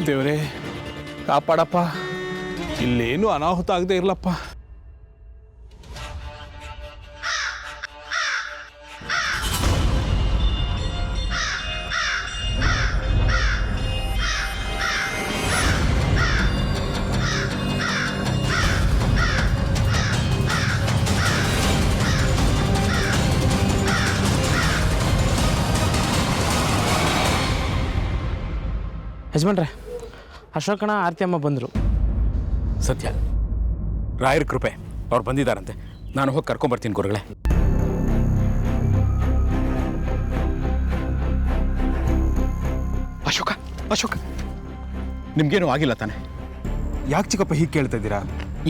ದೇವರೇ ಕಾಪಾಡಪ್ಪ, ಇಲ್ಲೇನು ಅನಾಹುತ ಆಗದೆ ಇರಲಪ್ಪ. ಯಜಮಾನ್ರೆ, ಅಶೋಕಣ್ಣ ಆರತಿ ಅಮ್ಮ ಬಂದರು. ಸತ್ಯ, ರಾಯರ ಕೃಪೆ, ಅವ್ರು ಬಂದಿದ್ದಾರಂತೆ. ನಾನು ಹೋಗಿ ಕರ್ಕೊಂಬರ್ತೀನಿ ಗುರುಗಳೇ. ಅಶೋಕ, ಅಶೋಕ, ನಿಮ್ಗೇನು ಆಗಿಲ್ಲ ತಾನೆ? ಯಾಕೆ ಚಿಕ್ಕಪ್ಪ ಹೀಗೆ ಕೇಳ್ತಾ ಇದ್ದೀರಾ?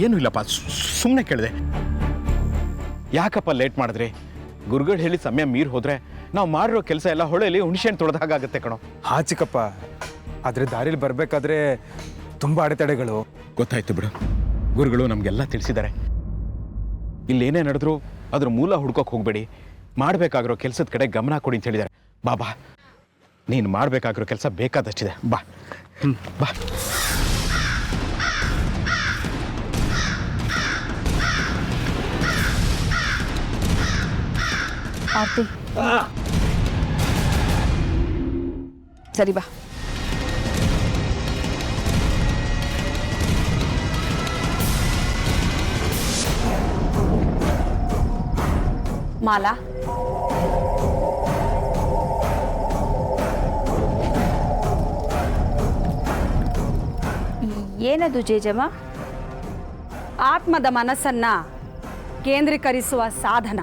ಏನೂ ಇಲ್ಲಪ್ಪ, ಸುಮ್ಮನೆ ಕೇಳಿದೆ. ಯಾಕಪ್ಪ ಲೇಟ್ ಮಾಡಿದ್ರಿ? ಗುರುಗಳು ಹೇಳಿ ಸಮಯ ಮೀರಿ ಹೋದ್ರೆ ನಾವು ಮಾಡಿರೋ ಕೆಲಸ ಎಲ್ಲ ಹೊಳೆಯಲ್ಲಿ ಹುಣಸೆಹಣ್ಣು ತೊಳೆದ ಹಾಗಾಗುತ್ತೆ ಕಣೋ. ಹಾ ಚಿಕ್ಕಪ್ಪ, ಆದರೆ ದಾರಿಲಿ ಬರಬೇಕಾದ್ರೆ ತುಂಬ ಅಡೆತಡೆಗಳು. ಗೊತ್ತಾಯ್ತು ಬಿಡು, ಗುರುಗಳು ನಮಗೆಲ್ಲ ತಿಳಿಸಿದ್ದಾರೆ. ಇಲ್ಲೇನೇ ನಡೆದ್ರು ಅದ್ರ ಮೂಲ ಹುಡ್ಕೋಕೆ ಹೋಗಬೇಡಿ, ಮಾಡಬೇಕಾಗಿರೋ ಕೆಲಸದ ಕಡೆ ಗಮನ ಕೊಡಿ ಅಂತ ಹೇಳಿದ್ದಾರೆ. ಬಾ, ನೀನು ಮಾಡಬೇಕಾಗಿರೋ ಕೆಲಸ ಬೇಕಾದಷ್ಟಿದೆ. ಬಾ ಬಾ. ಆರ್ತಿ, ಸರಿ ಬಾ. ಮಾಲಾ, ಏನದು ಜೇಜಮ್ಮ? ಆತ್ಮದ ಮನಸ್ಸನ್ನ ಕೇಂದ್ರೀಕರಿಸುವ ಸಾಧನ.